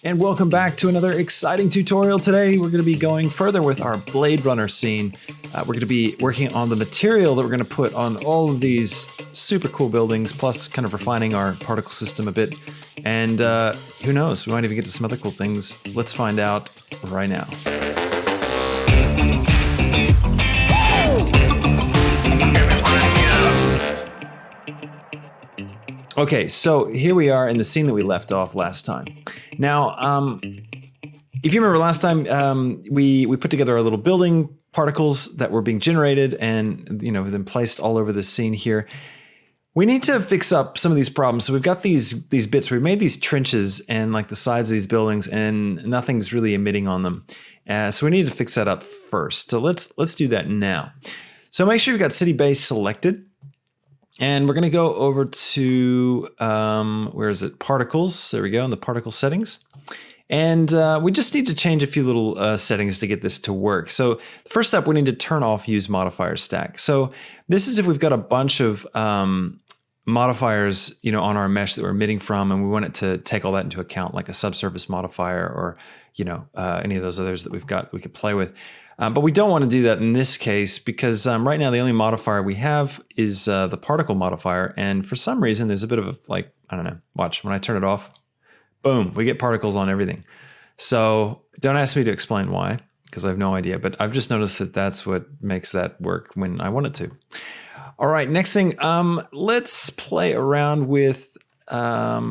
And welcome back to another exciting tutorial. Today we're going to be going further with our Blade Runner scene. We're going to be working on the material that we're going to put on all of these super cool buildings, plus kind of refining our particle system a bit. And who knows, we might even get to some other cool things. Let's find out right now. Okay, so here we are in the scene that we left off last time. Now, if you remember last time, we put together our little building particles that were being generated and, then placed all over the scene here. We need to fix up some of these problems. So we've got these bits. We've made these trenches and like the sides of these buildings, and nothing's really emitting on them. So we need to fix that up first. So let's do that now. So make sure you've got city base selected. And we're going to go over to, where is it? Particles. There we go, in the particle settings. And we just need to change a few little settings to get this to work. So first up, we need to turn off use modifier stack. So this is if we've got a bunch of modifiers, on our mesh that we're emitting from, and we want it to take all that into account, like a subsurface modifier or, any of those others that we could play with. But we don't want to do that in this case because right now the only modifier we have is the particle modifier. And for some reason, there's a bit of a, I don't know, watch, when I turn it off, boom, we get particles on everything. So don't ask me to explain why, because I have no idea. But I've just noticed that that's what makes that work when I want it to. All right, next thing, let's play around with let's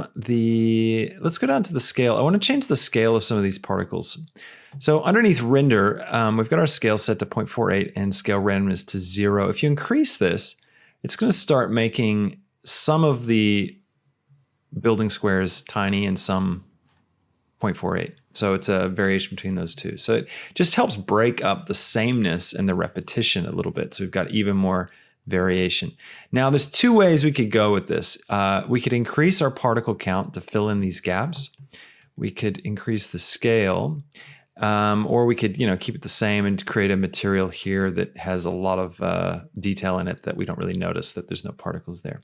go down to the scale. I want to change the scale of some of these particles. So underneath render, we've got our scale set to 0.48 and scale randomness to 0. If you increase this, it's going to start making some of the building squares tiny and some 0.48. So it's a variation between those two. So it just helps break up the sameness and the repetition a little bit. So we've got even more variation. Now there's two ways we could go with this. We could increase our particle count to fill in these gaps. We could increase the scale. Or we could, keep it the same and create a material here that has a lot of detail in it that we don't really notice that there's no particles there.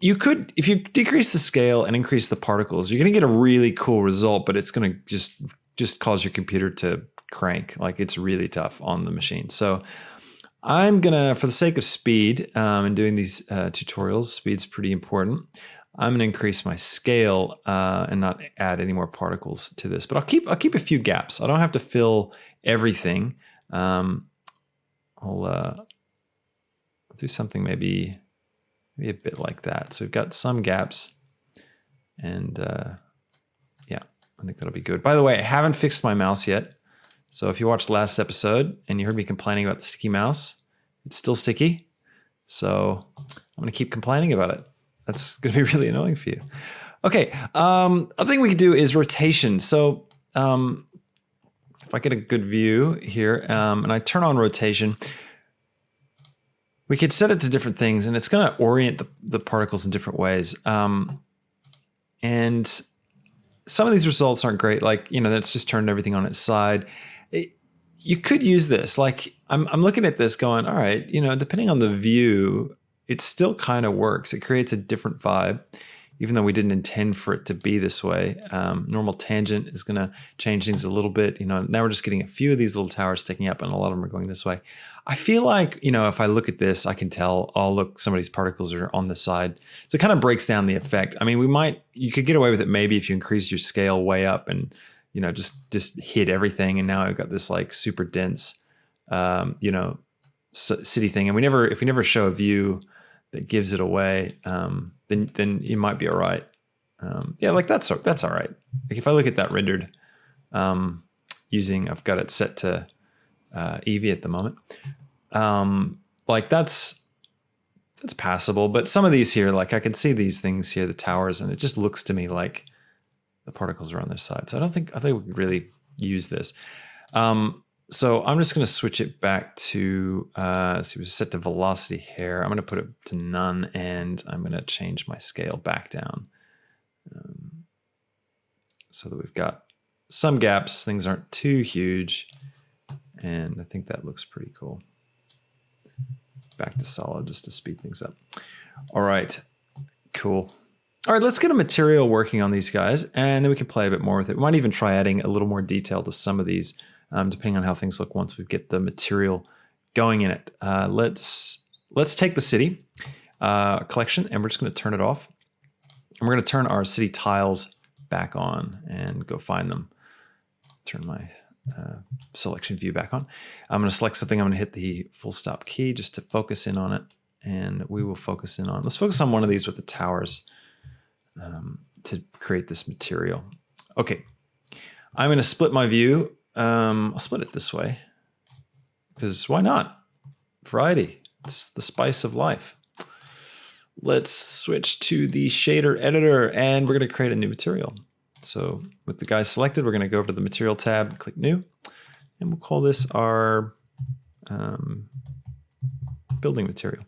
You could, if you decrease the scale and increase the particles, you're going to get a really cool result, but it's going to just cause your computer to crank. Like it's really tough on the machine. So I'm going to, for the sake of speed and doing these tutorials, speed's pretty important. I'm going to increase my scale and not add any more particles to this, but I'll keep a few gaps. I don't have to fill everything. I'll do something maybe a bit like that. So we've got some gaps, and yeah, I think that'll be good. By the way, I haven't fixed my mouse yet. So if you watched last episode and you heard me complaining about the sticky mouse, it's still sticky. So I'm going to keep complaining about it. That's going to be really annoying for you. Okay, a thing we can do is rotation. So if I get a good view here and I turn on rotation, we could set it to different things, and it's going to orient the particles in different ways. And some of these results aren't great. Like, that's just turned everything on its side. You could use this. Like, I'm looking at this going, all right, depending on the view, it still kind of works. It creates a different vibe, even though we didn't intend for it to be this way. Normal tangent is going to change things a little bit. Now we're just getting a few of these little towers sticking up, and a lot of them are going this way. I feel like, if I look at this, I can tell, oh, look, some of these particles are on the side. So it kind of breaks down the effect. I mean, you could get away with it maybe if you increase your scale way up and, just hit everything. And now I've got this like super dense, city thing. And if we never show a view that gives it away, then you might be all right. Yeah, like that's all right. Like if I look at that rendered, I've got it set to Eevee at the moment. Like that's passable. But some of these here, like I can see these things here, the towers, and it just looks to me like the particles are on their side. So I think we could really use this. So I'm just going to switch it back to, see, we're set to velocity hair. I'm going to put it to none, and I'm going to change my scale back down so that we've got some gaps. Things aren't too huge, and I think that looks pretty cool. Back to solid just to speed things up. All right, cool. All right, let's get a material working on these guys, and then we can play a bit more with it. We might even try adding a little more detail to some of these, depending on how things look once we get the material going in it. Let's take the city collection, and we're just going to turn it off. And we're going to turn our city tiles back on and go find them. Turn my selection view back on. I'm going to select something. I'm going to hit the full stop key just to focus in on it, and we will focus in on. Let's focus on one of these with the towers. To create this material. Okay, I'm going to split my view. I'll split it this way because why not? Variety, it's the spice of life. Let's switch to the shader editor and we're going to create a new material. So with the guys selected, we're going to go over to the material tab, click new, and we'll call this our building material.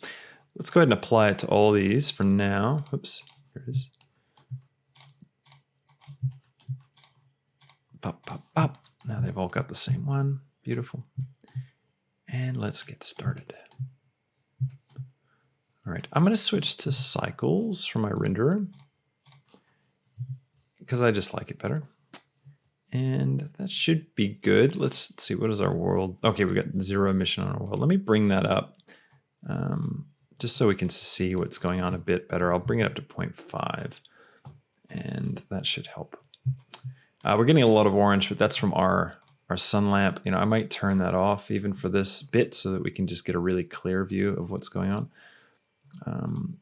Let's go ahead and apply it to all these for now. Oops, here it is. Pop, pop, pop. Now they've all got the same one. Beautiful. And let's get started. All right, I'm going to switch to cycles for my renderer because I just like it better. And that should be good. Let's see, what is our world? Okay, we got 0 emission on our world. Let me bring that up just so we can see what's going on a bit better. I'll bring it up to 0.5 and that should help. We're getting a lot of orange, but that's from our sun lamp. You know, I might turn that off even for this bit so that we can just get a really clear view of what's going on.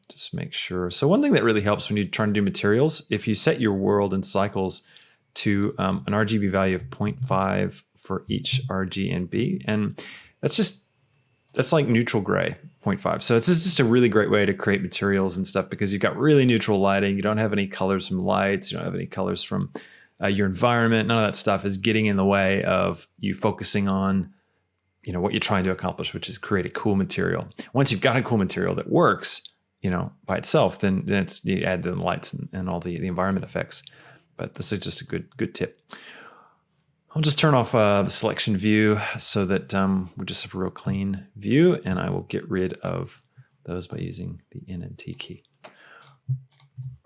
Just make sure. So one thing that really helps when you're trying to do materials, if you set your world and cycles to an RGB value of 0.5 for each RG and B, and that's like neutral gray, 0.5. So it's just a really great way to create materials and stuff because you've got really neutral lighting. You don't have any colors from lights. You don't have any colors from your environment. None of that stuff is getting in the way of you focusing on, you know, what you're trying to accomplish, which is create a cool material. Once you've got a cool material that works, you know, by itself, then it's, you add the lights and all the environment effects. But this is just a good tip. I'll just turn off the selection view so that we just have a real clean view, and I will get rid of those by using the N and T key.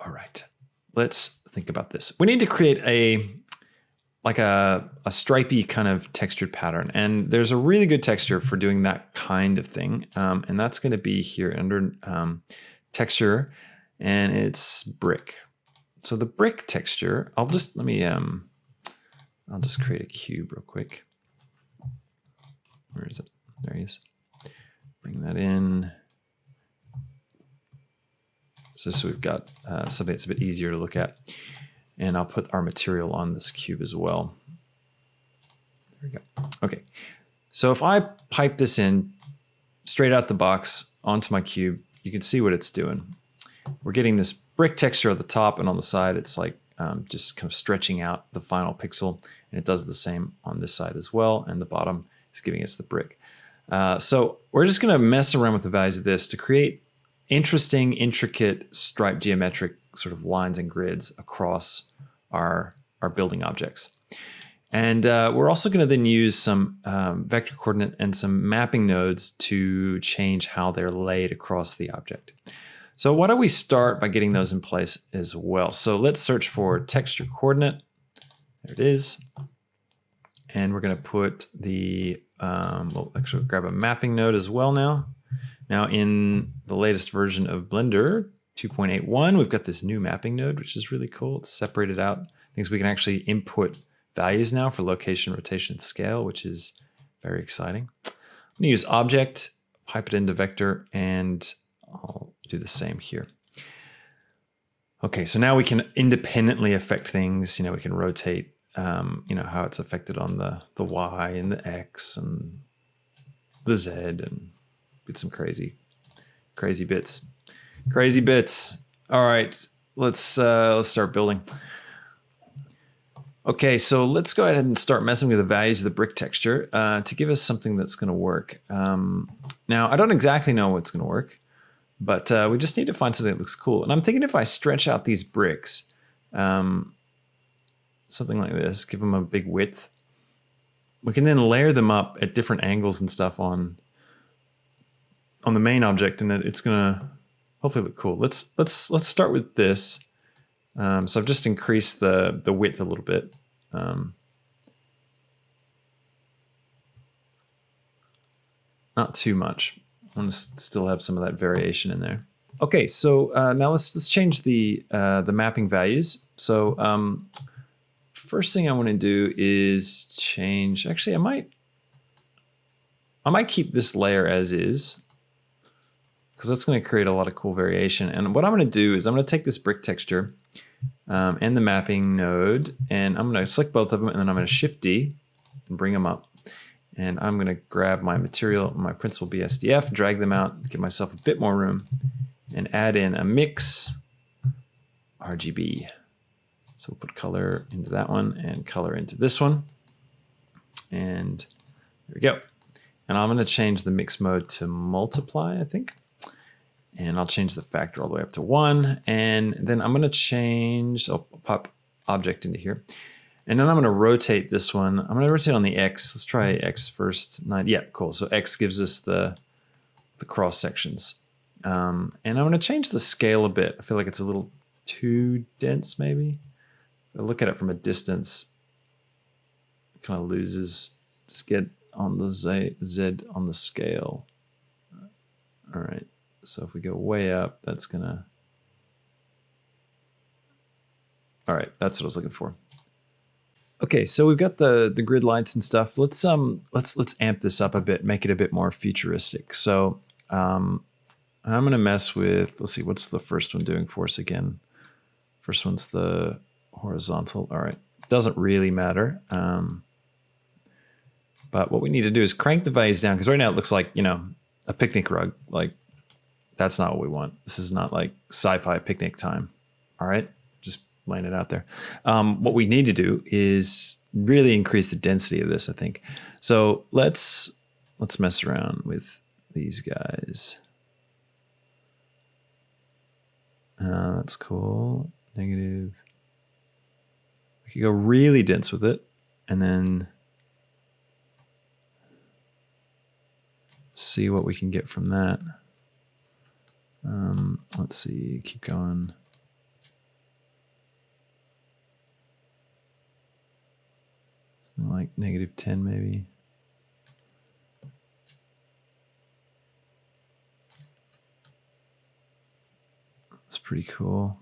All right, let's think about this. We need to create a stripy kind of textured pattern, and there's a really good texture for doing that kind of thing, and that's going to be here under texture, and it's brick. So the brick texture, I'll just create a cube real quick. Where is it? There he is. Bring that in. So we've got something that's a bit easier to look at. And I'll put our material on this cube as well. There we go. Okay. So if I pipe this in straight out the box onto my cube, you can see what it's doing. We're getting this brick texture at the top, and on the side, it's like just kind of stretching out the final pixel. And it does the same on this side as well. And the bottom is giving us the brick. So we're just going to mess around with the values of this to create interesting, intricate, striped geometric sort of lines and grids across our building objects. And we're also going to then use some vector coordinate and some mapping nodes to change how they're laid across the object. So why don't we start by getting those in place as well? So let's search for texture coordinate. There it is. And we're going to put the, we'll actually grab a mapping node as well now. Now in the latest version of Blender 2.81, we've got this new mapping node, which is really cool. It's separated out. Things we can actually input values now for location, rotation, scale, which is very exciting. I'm going to use object, pipe it into vector, and I'll do the same here. Okay, so now we can independently affect things. You know, we can rotate, you know, how it's affected on the Y and the X and the Z, and get some crazy bits. Crazy bits. All right, let's start building. Okay, so let's go ahead and start messing with the values of the brick texture to give us something that's going to work. Now, I don't exactly know what's going to work, but we just need to find something that looks cool. And I'm thinking if I stretch out these bricks, something like this, give them a big width, we can then layer them up at different angles and stuff on the main object, and it's going to hopefully look cool. Let's start with this. So I've just increased the width a little bit. Not too much. I want to still have some of that variation in there. Okay, so now let's change the mapping values. So first thing I want to do is change. Actually, I might keep this layer as is, because that's going to create a lot of cool variation. And what I'm going to do is I'm going to take this brick texture and the mapping node, and I'm going to select both of them, and then I'm going to Shift D and bring them up. And I'm going to grab my material, my principal BSDF, drag them out, give myself a bit more room, and add in a mix RGB. So we'll put color into that one and color into this one. And there we go. And I'm going to change the mix mode to multiply, I think. And I'll change the factor all the way up to 1. And then I'm going to change, I'll pop object into here. And then I'm going to rotate this one. I'm going to rotate on the X. Let's try X first. 9. Yeah, cool. So X gives us the cross sections. And I'm going to change the scale a bit. I feel like it's a little too dense, maybe. If I look at it from a distance, it kind of loses. Just get on the Z on the scale. All right. So if we go way up, that's going to... All right, that's what I was looking for. Okay, so we've got the grid lights and stuff. Let's amp this up a bit, make it a bit more futuristic. So I'm gonna mess with, let's see, what's the first one doing for us again? First one's the horizontal. All right, doesn't really matter. But what we need to do is crank the values down, because right now it looks like, you know, a picnic rug. Like, that's not what we want. This is not like sci-fi picnic time. All right, just laying it out there. What we need to do is really increase the density of this, I think. So let's mess around with these guys. That's cool. Negative. We could go really dense with it, and then see what we can get from that. Let's see, keep going. Like -10 maybe. That's pretty cool.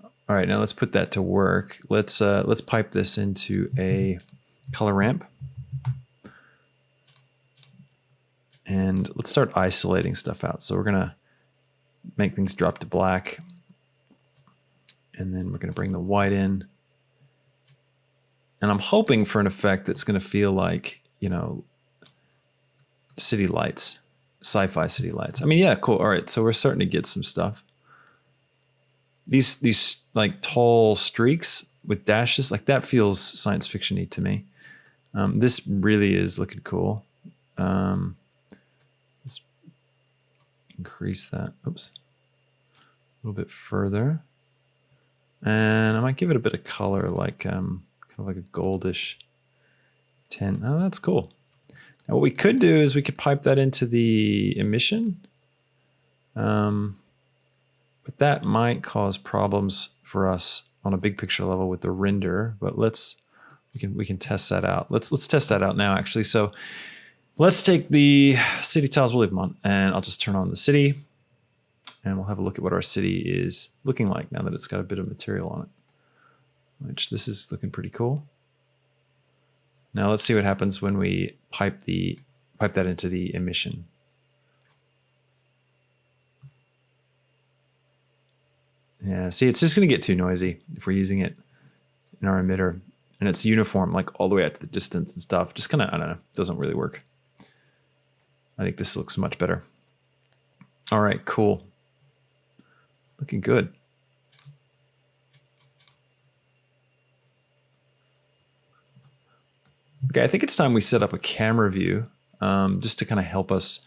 All right, now let's put that to work. Let's pipe this into a color ramp. And let's start isolating stuff out. So we're gonna make things drop to black. And then we're gonna bring the white in. And I'm hoping for an effect that's gonna feel like, you know, city lights, sci-fi city lights. I mean, yeah, cool. All right, so we're starting to get some stuff. These like tall streaks with dashes, like that feels science fiction-y to me. This really is looking cool. Let's increase that. Oops. A little bit further. And I might give it a bit of color, like kind of like a goldish tint. Oh, that's cool. Now what we could do is we could pipe that into the emission. But that might cause problems for us on a big picture level with the render. But we can test that out. Let's test that out now, actually. So let's take the city tiles we'll leave them on, and I'll just turn on the city, and we'll have a look at what our city is looking like now that it's got a bit of material on it. Which this is looking pretty cool. Now let's see what happens when we pipe that into the emission. Yeah, see, it's just going to get too noisy if we're using it in our emitter, and it's uniform, like all the way out to the distance and stuff. Just kind of, I don't know, doesn't really work. I think this looks much better. All right, cool. Looking good. Okay, I think it's time we set up a camera view just to kind of help us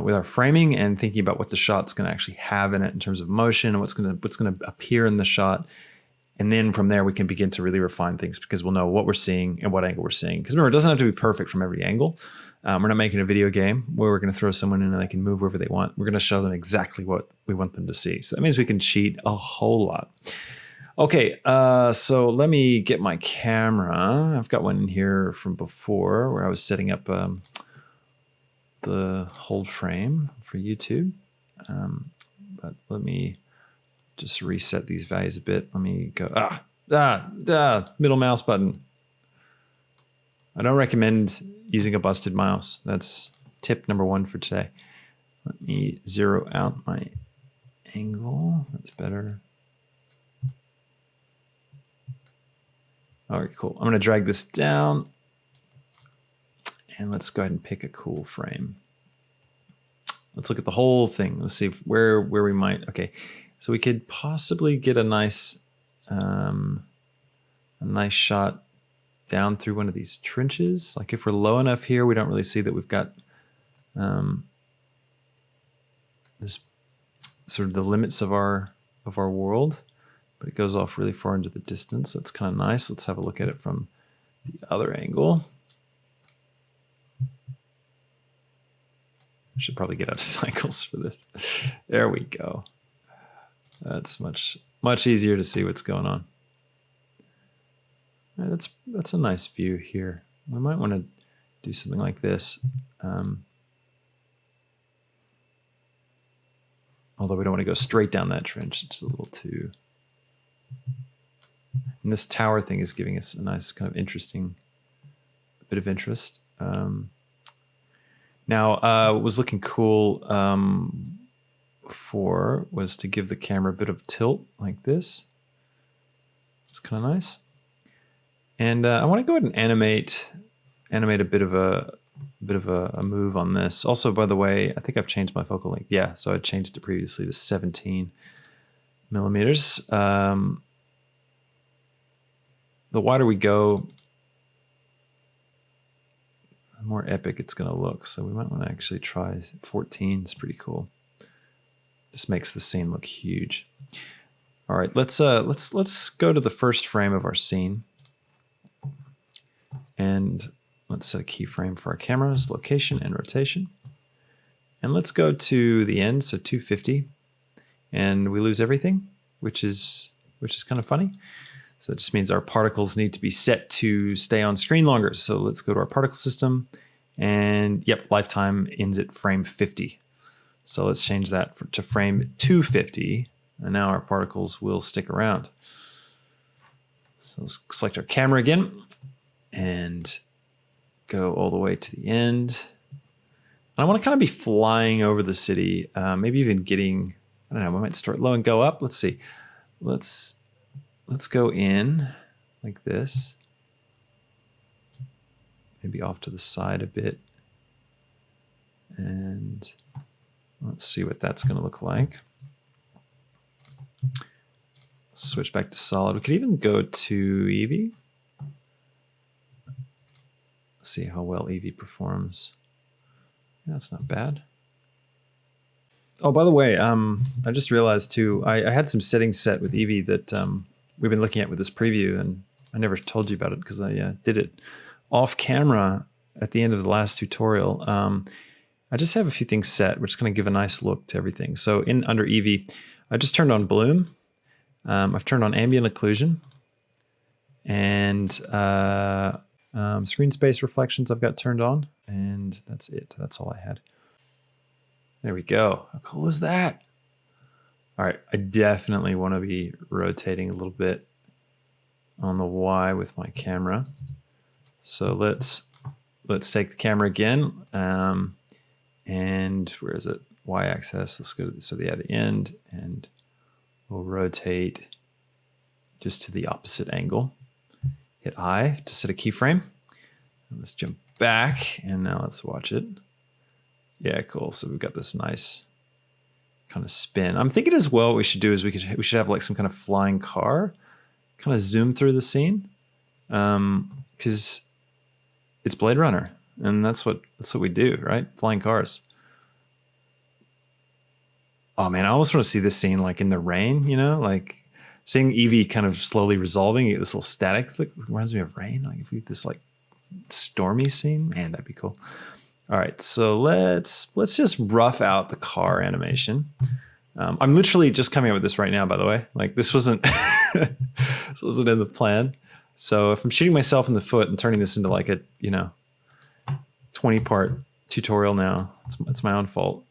with our framing and thinking about what the shot's going to actually have in it in terms of motion and what's going to appear in the shot. And then from there, we can begin to really refine things because we'll know what we're seeing and what angle we're seeing. Because remember, it doesn't have to be perfect from every angle. We're not making a video game where we're going to throw someone in and they can move wherever they want. We're going to show them exactly what we want them to see. So that means we can cheat a whole lot. Okay, so let me get my camera. I've got one in here from before where I was setting up the hold frame for YouTube. But let me just reset these values a bit. Let me go, middle mouse button. I don't recommend using a busted mouse. That's tip number 1 for today. Let me zero out my angle. That's better. All right, cool. I'm going to drag this down. And let's go ahead and pick a cool frame. Let's look at the whole thing. Let's see where we might. Okay, so we could possibly get a nice shot down through one of these trenches. Like if we're low enough here, we don't really see that we've got this sort of the limits of our world, but it goes off really far into the distance. That's kind of nice. Let's have a look at it from the other angle. I should probably get out of cycles for this. There we go. That's much easier to see what's going on. All right, that's a nice view here. We might want to do something like this. Although we don't want to go straight down that trench. It's a little too... And this tower thing is giving us a nice kind of interesting bit of interest. Now, what was looking cool before was to give the camera a bit of tilt like this. It's kind of nice. And I want to go ahead and animate a bit of a move on this. Also, by the way, I think I've changed my focal length. Yeah, so I changed it previously to 17 millimeters. The wider we go, the more epic it's going to look. So we might want to actually try 14. It's pretty cool. Just makes the scene look huge. All right, let's go to the first frame of our scene, and let's set a keyframe for our cameras, location and rotation. And let's go to the end, so 250, and we lose everything, which is kind of funny. So that just means our particles need to be set to stay on screen longer. So let's go to our particle system, and yep, lifetime ends at frame 50. So let's change that to frame 250, and now our particles will stick around. So let's select our camera again and go all the way to the end. And I want to kind of be flying over the city, maybe even getting, I don't know, we might start low and go up. Let's see. Let's go in like this. Maybe off to the side a bit. And let's see what that's going to look like. Switch back to solid. We could even go to Eevee. See how well Eevee performs. Yeah, that's not bad. Oh, by the way, I just realized too, I had some settings set with Eevee that we've been looking at with this preview, and I never told you about it because I did it off camera at the end of the last tutorial. I just have a few things set, which is going to give a nice look to everything. So under Eevee, I just turned on bloom. I've turned on ambient occlusion, and screen space reflections I've got turned on, and that's it. That's all I had. There we go. How cool is that? All right, I definitely want to be rotating a little bit on the Y with my camera. So let's take the camera again, and where is it? Y-axis. Let's go to the end, and we'll rotate just to the opposite angle. Hit I to set a keyframe. And let's jump back, and now let's watch it. Yeah, cool. So we've got this nice kind of spin. I'm thinking as well what we should do is we should have like some kind of flying car, kind of zoom through the scene, because it's Blade Runner, and that's what we do, right? Flying cars. Oh man, I almost want to see this scene like in the rain, you know, like seeing Eevee kind of slowly resolving, you get this little static that reminds me of rain. Like if we this like stormy scene, man, that'd be cool. All right, so let's just rough out the car animation. I'm literally just coming up with this right now, by the way. Like this wasn't this wasn't in the plan. So if I'm shooting myself in the foot and turning this into like a 20-part tutorial now, it's my own fault.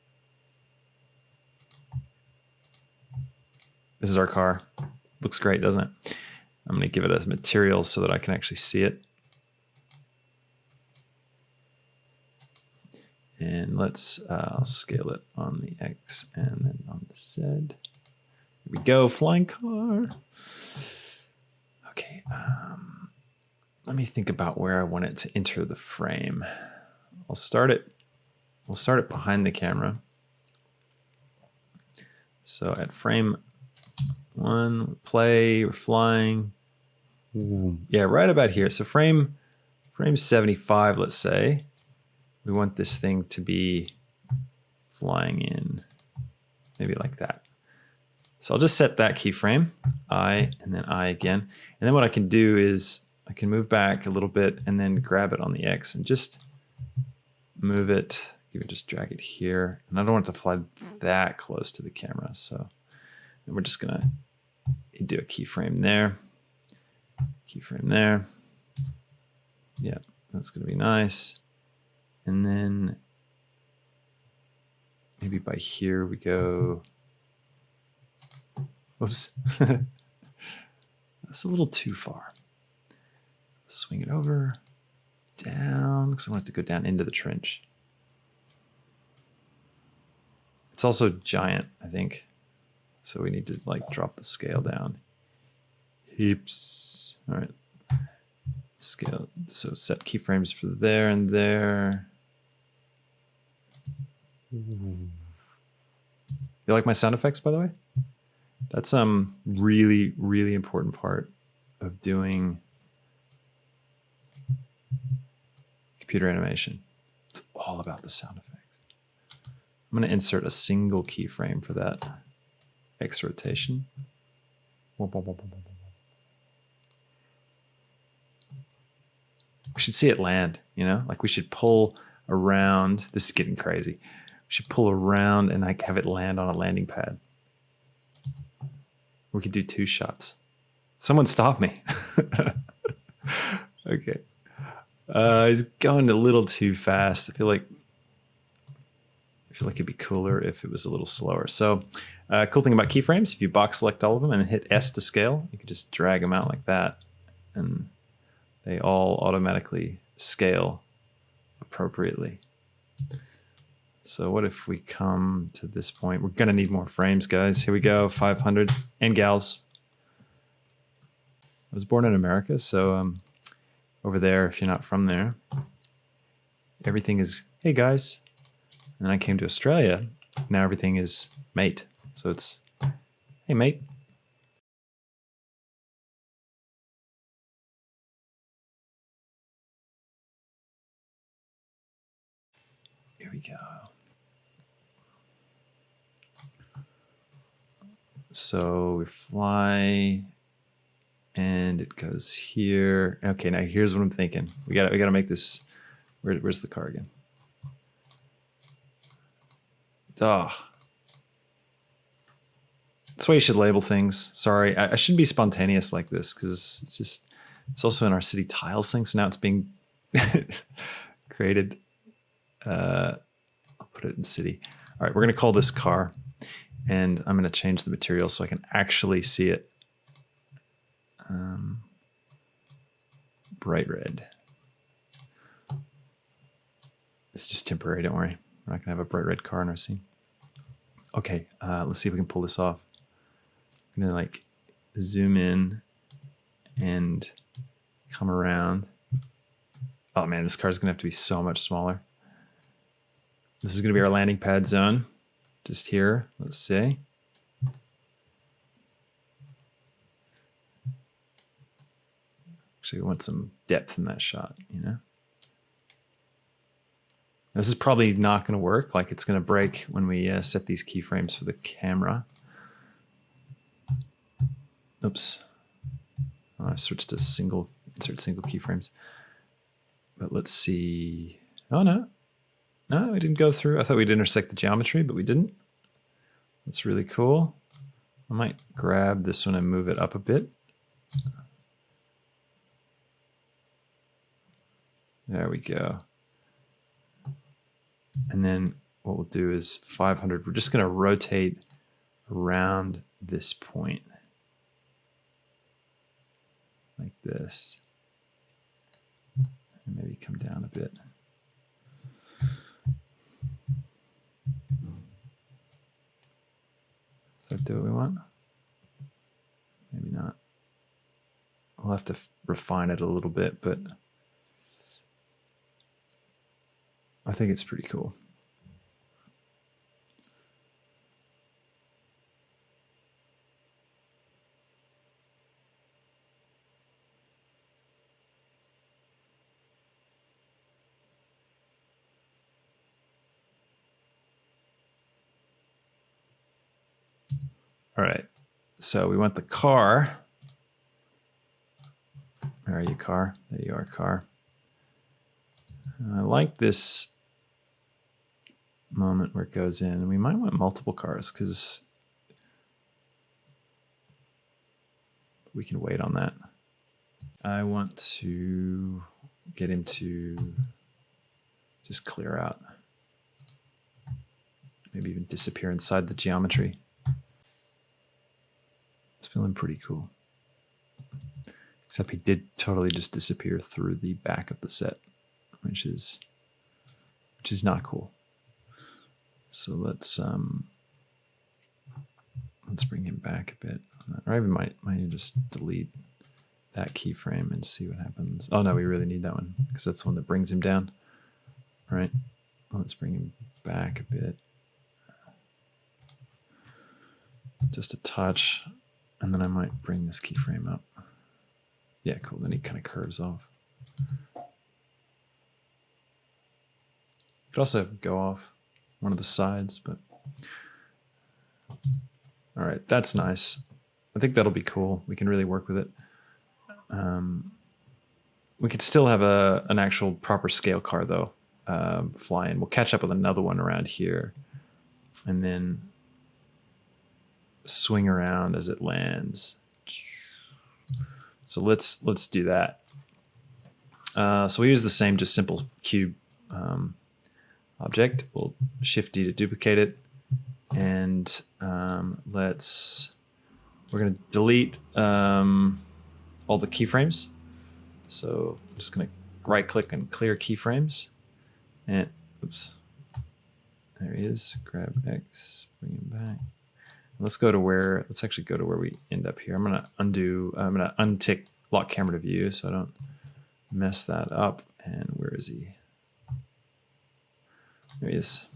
This is our car. Looks great, doesn't it? I'm going to give it a material so that I can actually see it. And let's I'll scale it on the X and then on the Z. Here we go, flying car. Okay, let me think about where I want it to enter the frame. We'll start it behind the camera. So at frame 1, play, we're flying. Ooh, yeah, right about here. So frame 75, let's say. We want this thing to be flying in, maybe like that. So I'll just set that keyframe, I, and then I again. And then what I can do is I can move back a little bit and then grab it on the X and just move it, just drag it here. And I don't want it to fly that close to the camera. So we're just gonna do a keyframe there. Yeah, that's gonna be nice. And then maybe by here we go. Whoops. That's a little too far. Swing it over, down, because I want it to go down into the trench. It's also giant, I think. So we need to like drop the scale down. Heaps. All right. Scale. So set keyframes for there and there. Ooh. You like my sound effects, by the way? That's really, really important part of doing computer animation. It's all about the sound effects. I'm going to insert a single keyframe for that X rotation. We should see it land, like we should pull around. This is getting crazy. We should pull around and like have it land on a landing pad. We could do 2 shots. Someone stop me. Okay. He's going a little too fast. I feel like it'd be cooler if it was a little slower. So cool thing about keyframes, if you box select all of them and hit S to scale, you can just drag them out like that. And they all automatically scale appropriately. So what if we come to this point? We're going to need more frames, guys. Here we go, 500. And gals. I was born in America, so over there, if you're not from there, everything is, hey, guys. And then I came to Australia. Now everything is mate. So it's, hey, mate. Here we go. So we fly and it goes here. Okay, now here's what I'm thinking. We got to make this. Where's the car again? That's why you should label things. Sorry, I shouldn't be spontaneous like this because it's also in our city tiles thing. So now it's being created. I'll put it in city. All right, we're going to call this car. And I'm going to change the material so I can actually see it. Bright red. It's just temporary, don't worry. We're not going to have a bright red car in our scene. Okay, let's see if we can pull this off. I'm going to like zoom in and come around. Oh man, this car is going to have to be so much smaller. This is going to be our landing pad zone. Just here, let's see. Actually, we want some depth in that shot, This is probably not going to work. Like it's going to break when we set these keyframes for the camera. Oops. Oh, I've switched to insert single keyframes. But let's see. Oh, no. No, we didn't go through. I thought we'd intersect the geometry, but we didn't. That's really cool. I might grab this one and move it up a bit. There we go. And then what we'll do is 500. We're just going to rotate around this point like this. And maybe come down a bit. Does that do what we want? Maybe not. We'll have to refine it a little bit, but I think it's pretty cool. All right, so we want the car. Where are you, car? There you are, car. I like this moment where it goes in. We might want multiple cars because we can wait on that. I want to get him to just clear out. Maybe even disappear inside the geometry. It's feeling pretty cool. Except he did totally just disappear through the back of the set, which is not cool. So let's bring him back a bit. Or I might just delete that keyframe and see what happens. Oh no, we really need that one because that's the one that brings him down. All right, let's bring him back a bit. Just a touch. And then I might bring this keyframe up. Yeah, cool. Then he kind of curves off. Could also go off one of the sides, but all right, that's nice. I think that'll be cool. We can really work with it. We could still have an actual proper scale car though, flying. We'll catch up with another one around here, and then swing around as it lands. So let's do that. So we use the same just simple cube object. We'll Shift D to duplicate it, and we're going to delete all the keyframes. So I'm just going to right click and clear keyframes, and oops, there he is. Grab X, bring him back. Let's actually go to where we end up here. I'm going to untick lock camera to view so I don't mess that up. And where is he? There he is.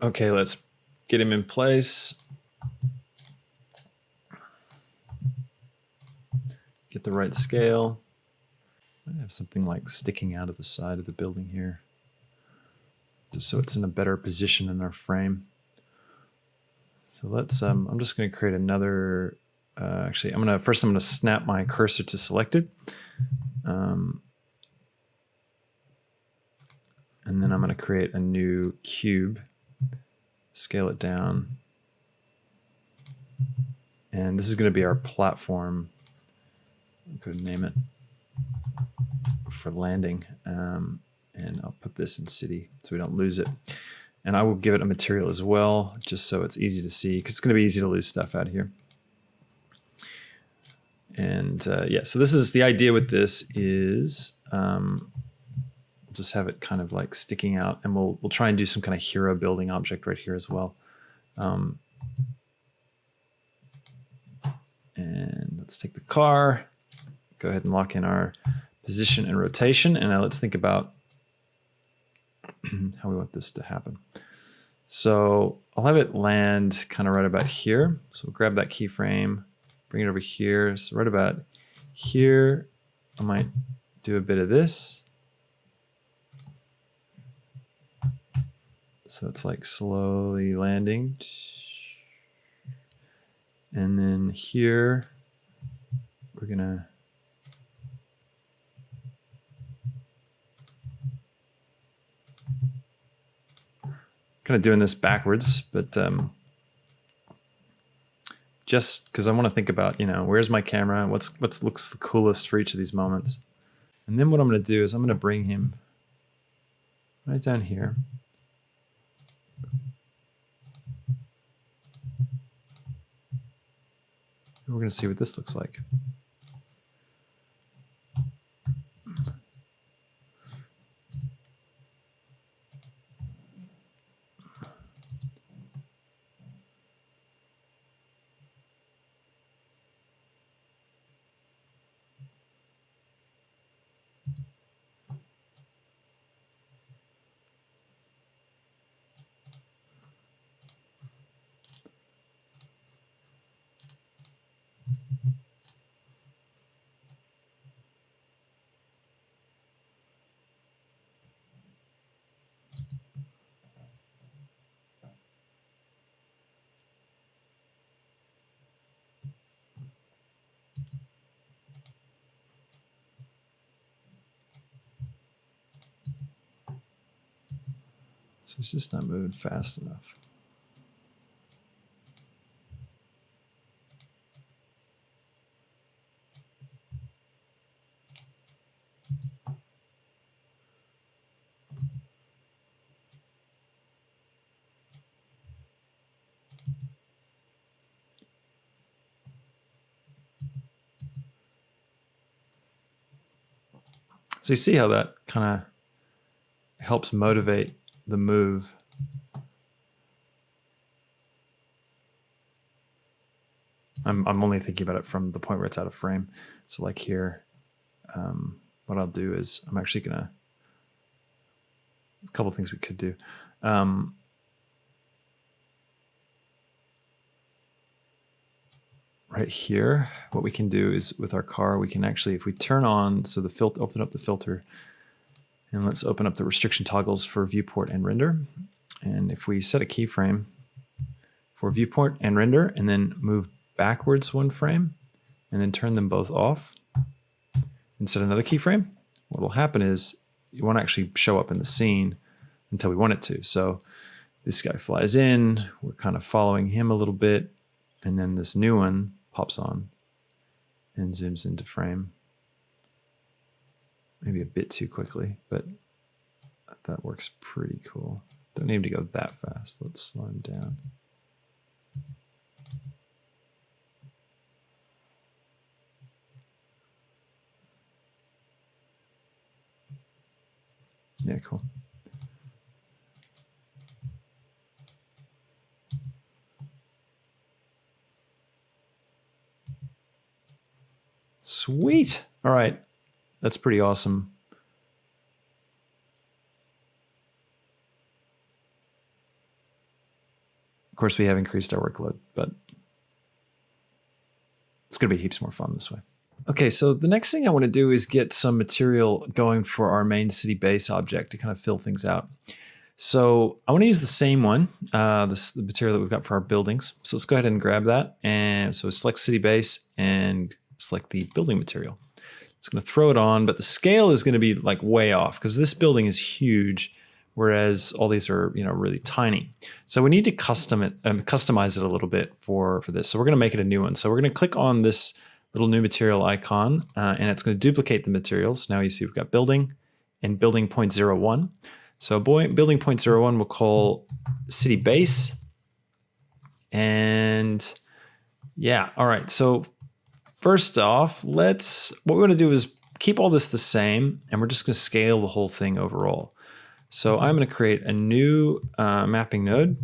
Okay, let's get him in place. Get the right scale. I have something like sticking out of the side of the building here, just so it's in a better position in our frame. So let's, I'm just going to create another, actually, I'm going to snap my cursor to selected. And then I'm going to create a new cube, scale it down. And this is going to be our platform. I'm going to name it for landing. And I'll put this in city so we don't lose it. And I will give it a material as well, just so it's easy to see, because it's going to be easy to lose stuff out here. And yeah, so this is the idea with this is just have it kind of like sticking out, and we'll try and do some kind of hero building object right here as well. And let's take the car, go ahead and lock in our position and rotation. And now let's think about how we want this to happen. So I'll have it land kind of right about here. So we'll grab that keyframe, bring it over here. So right about here, I might do a bit of this. So it's like slowly landing. And then here, we're gonna kind of doing this backwards, but just because I want to think about, you know, where's my camera? What looks the coolest for each of these moments? And then what I'm going to do is I'm going to bring him right down here. And we're going to see what this looks like. So it's just not moving fast enough. So you see how that kind of helps motivate the move. I'm only thinking about it from the point where it's out of frame. So like here, what I'll do is I'm actually gonna, there's a couple of things we could do. Right here, what we can do is with our car, we can actually, if we turn on, so the filter, open up the filter, and let's open up the restriction toggles for viewport and render. And if we set a keyframe for viewport and render, and then move backwards one frame, and then turn them both off, and set another keyframe, what will happen is you won't actually show up in the scene until we want it to. So this guy flies in, we're kind of following him a little bit, and then this new one pops on and zooms into frame. Maybe a bit too quickly, but that works pretty cool. Don't need to go that fast. Let's slow him down. Yeah, cool. Sweet. All right. That's pretty awesome. Of course, we have increased our workload, but it's going to be heaps more fun this way. Okay, so the next thing I want to do is get some material going for our main city base object to kind of fill things out. So I want to use the same one, the material that we've got for our buildings. So let's go ahead and grab that. And so select city base and select the building material. It's going to throw it on, but the scale is going to be like way off because this building is huge, whereas all these are, you know, really tiny. So we need to customize it a little bit for this. So we're going to make it a new one. So we're going to click on this little new material icon, and it's going to duplicate the materials. Now you see we've got building and building 0.01. So building 0.01 we'll call city base. And yeah, all right. So first off, what we want to do is keep all this the same, and we're just going to scale the whole thing overall. So I'm going to create a new mapping node,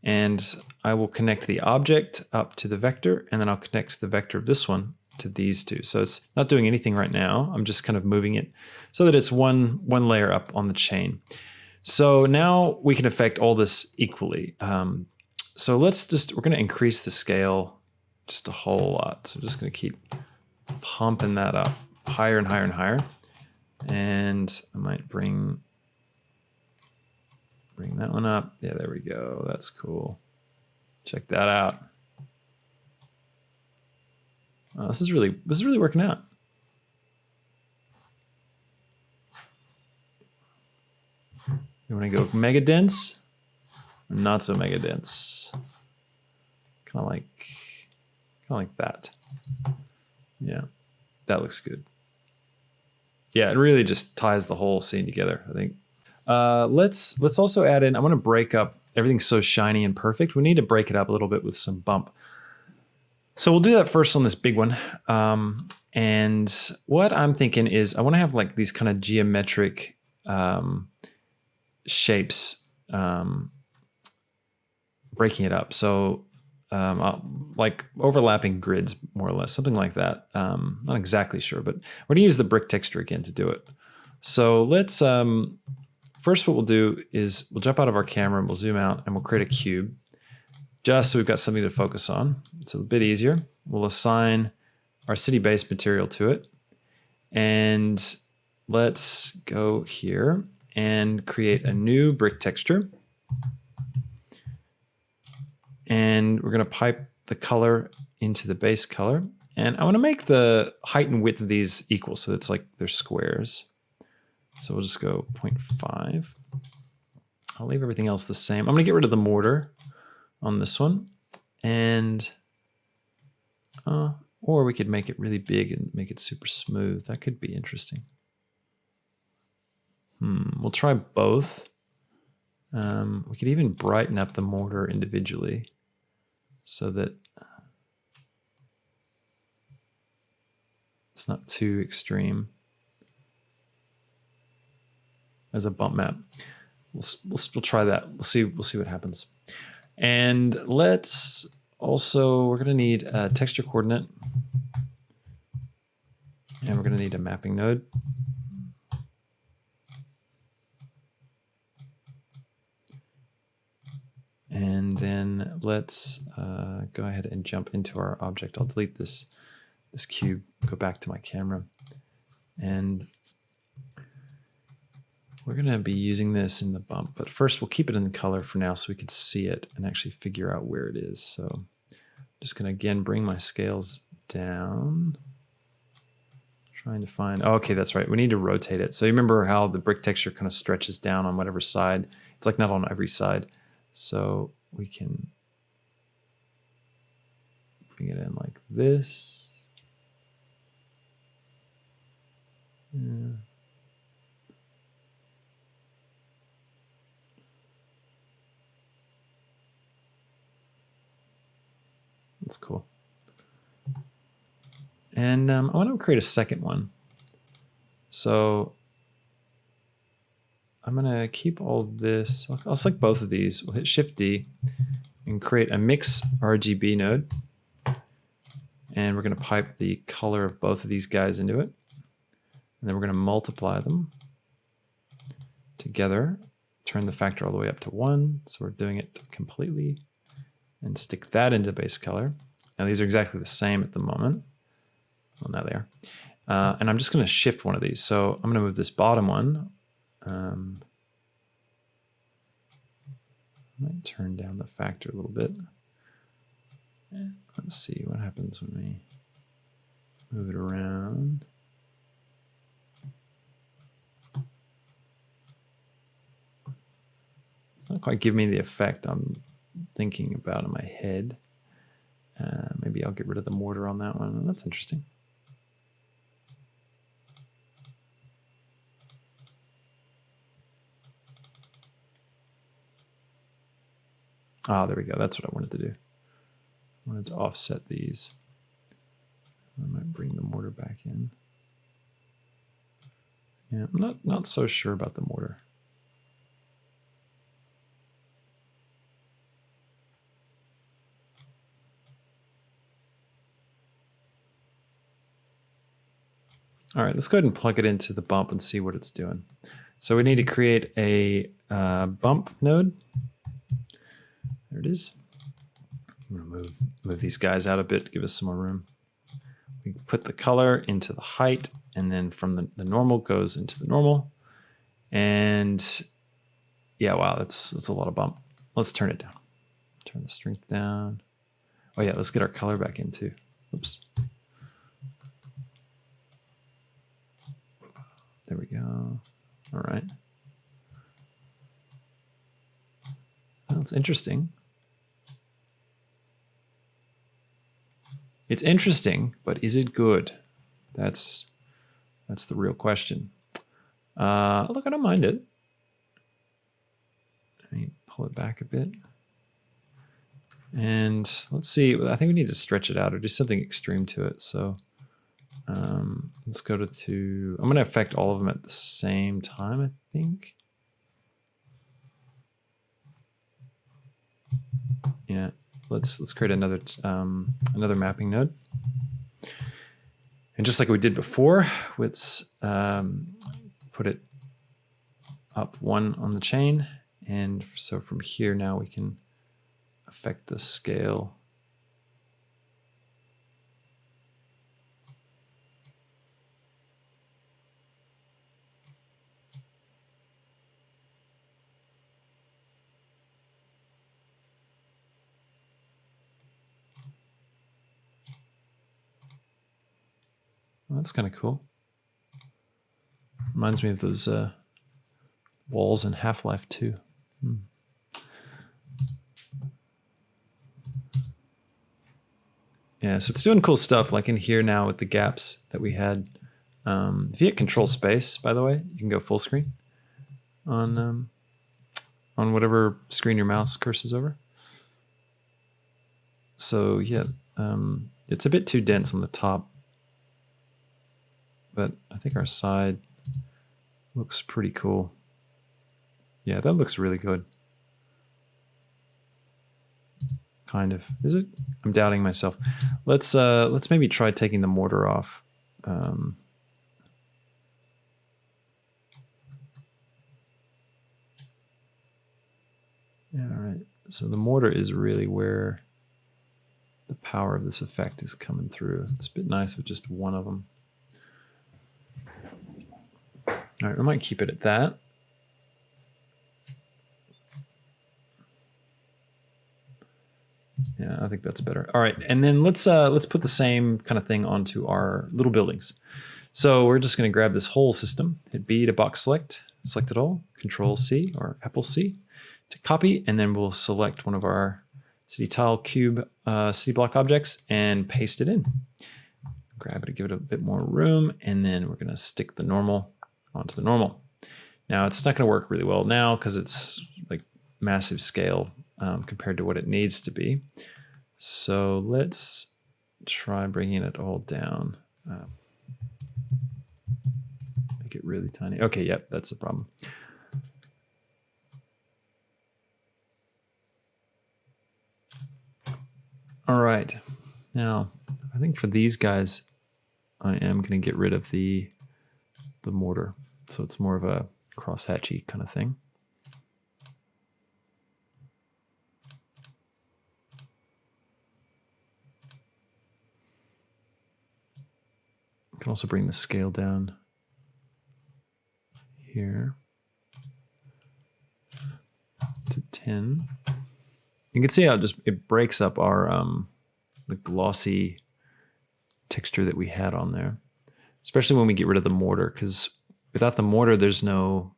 and I will connect the object up to the vector, and then I'll connect the vector of this one to these two. So it's not doing anything right now. I'm just kind of moving it so that it's one layer up on the chain. So now we can affect all this equally. So we're going to increase the scale just a whole lot. So I'm just going to keep pumping that up higher and higher and higher. And I might bring Bring that one up. Yeah, there we go. That's cool. Check that out. Oh, this is really working out. You want to go mega dense? Or not so mega dense. Kind of like that. Yeah, that looks good. Yeah, it really just ties the whole scene together, I think. Let's also add in, I want to break up, everything's so shiny and perfect. We need to break it up a little bit with some bump. So we'll do that first on this big one. And what I'm thinking is I want to have like these kind of geometric shapes, breaking it up. So like overlapping grids, more or less, something like that. Not exactly sure, but we're gonna use the brick texture again to do it. So let's, first what we'll do is we'll jump out of our camera and we'll zoom out and we'll create a cube just so we've got something to focus on. It's a bit easier. We'll assign our city base material to it. And let's go here and create a new brick texture. And we're going to pipe the color into the base color. And I want to make the height and width of these equal, so it's like they're squares. So we'll just go 0.5. I'll leave everything else the same. I'm going to get rid of the mortar on this one. And, or we could make it really big and make it super smooth. That could be interesting. We'll try both. We could even brighten up the mortar individually so that it's not too extreme as a bump map. We'll try that. We'll see what happens. And let's also, we're going to need a texture coordinate, and we're going to need a mapping node. And then let's go ahead and jump into our object. I'll delete this cube, go back to my camera. And we're going to be using this in the bump. But first, we'll keep it in the color for now so we can see it and actually figure out where it is. So I'm just going to, again, bring my scales down. Trying to find, oh, okay, that's right. We need to rotate it. So you remember how the brick texture kind of stretches down on whatever side. It's like not on every side. So we can bring it in like this. Yeah. That's cool. And I want to create a second one. So I'm going to keep all this. I'll select both of these. We'll hit Shift D and create a mix RGB node. And we're going to pipe the color of both of these guys into it. And then we're going to multiply them together. Turn the factor all the way up to 1. So we're doing it completely. And stick that into base color. Now these are exactly the same at the moment. Well, now they are. And I'm just going to shift one of these. So I'm going to move this bottom one. I might turn down the factor a little bit. Let's see what happens when we move it around. It's not quite giving me the effect I'm thinking about in my head. Maybe I'll get rid of the mortar on that one. That's interesting. Ah, there we go. That's what I wanted to do. I wanted to offset these. I might bring the mortar back in. Yeah, I'm not so sure about the mortar. All right, let's go ahead and plug it into the bump and see what it's doing. So we need to create a bump node. There it is. I'm going to move these guys out a bit to give us some more room. We put the color into the height, and then from the normal goes into the normal. And Yeah, wow, that's a lot of bump. Let's turn it down. Turn the strength down. Oh yeah, let's get our color back in too. Oops. There we go. All right. That's interesting. It's interesting, but is it good? That's the real question. Look, I don't mind it. Let me pull it back a bit. And let's see, I think we need to stretch it out or do something extreme to it. So let's go to, I'm going to affect all of them at the same time, I think. Yeah, let's create another mapping node. And just like we did before, let's put it up one on the chain. And so from here now we can affect the scale. Well, that's kind of cool. Reminds me of those walls in Half-Life 2. Yeah, so it's doing cool stuff like in here now with the gaps that we had. If you hit Control Space, by the way, you can go full screen on whatever screen your mouse cursors over. So yeah, it's a bit too dense on the top, but I think our side looks pretty cool. Yeah, that looks really good. Kind of. Is it? I'm doubting myself. Let's maybe try taking the mortar off. Yeah, all right. So the mortar is really where the power of this effect is coming through. It's a bit nice with just one of them. All right, we might keep it at that. Yeah, I think that's better. All right, and then let's put the same kind of thing onto our little buildings. So we're just going to grab this whole system, hit B to box select, select it all, Control C or Apple C to copy, and then we'll select one of our city tile cube city block objects and paste it in. Grab it to give it a bit more room, and then we're going to stick the normal onto the normal. Now it's not going to work really well now because it's like massive scale compared to what it needs to be. So let's try bringing it all down. Make it really tiny. Okay, yep, that's the problem. All right, now I think for these guys, I am going to get rid of the mortar. So it's more of a crosshatchy kind of thing. I can also bring the scale down here to 10. You can see how it breaks up our the glossy texture that we had on there, especially when we get rid of the mortar, because without the mortar, there's no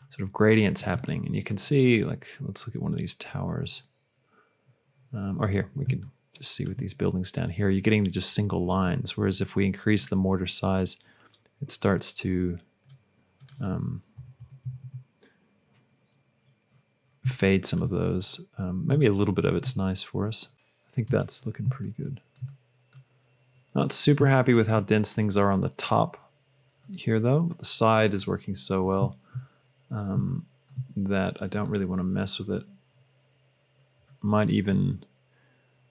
sort of gradients happening. And you can see, like, let's look at one of these towers. Or here, we can just see with these buildings down here, you're getting just single lines. Whereas if we increase the mortar size, it starts to fade some of those. Maybe a little bit of it's nice for us. I think that's looking pretty good. Not super happy with how dense things are on the top here though. But the side is working so well that I don't really want to mess with it. Might even,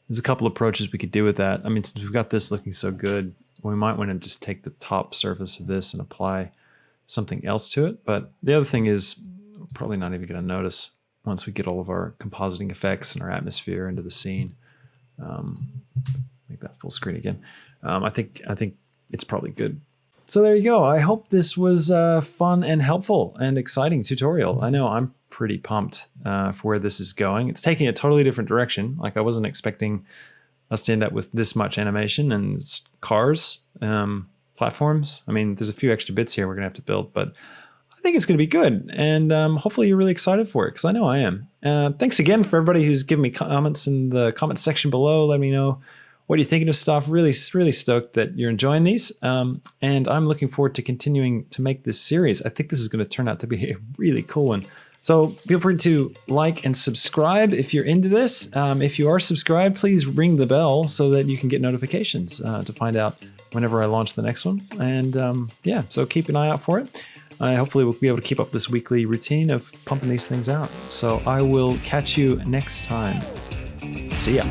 there's a couple approaches we could do with that. I mean, since we've got this looking so good, we might want to just take the top surface of this and apply something else to it. But the other thing is, we're probably not even going to notice once we get all of our compositing effects and our atmosphere into the scene. Make that full screen again. I think it's probably good. So there you go. I hope this was fun and helpful and exciting tutorial. I know I'm pretty pumped for where this is going. It's taking a totally different direction. Like I wasn't expecting us to end up with this much animation and cars, platforms. I mean, there's a few extra bits here we're gonna have to build, but I think it's gonna be good. And hopefully you're really excited for it, because I know I am. Thanks again for everybody who's given me comments in the comment section below. Let me know what you're thinking of stuff. Really, really stoked that you're enjoying these. And I'm looking forward to continuing to make this series. I think this is going to turn out to be a really cool one. So feel free to like and subscribe if you're into this. If you are subscribed, please ring the bell so that you can get notifications to find out whenever I launch the next one. And yeah, so keep an eye out for it. Hopefully we'll be able to keep up this weekly routine of pumping these things out. So I will catch you next time. See ya.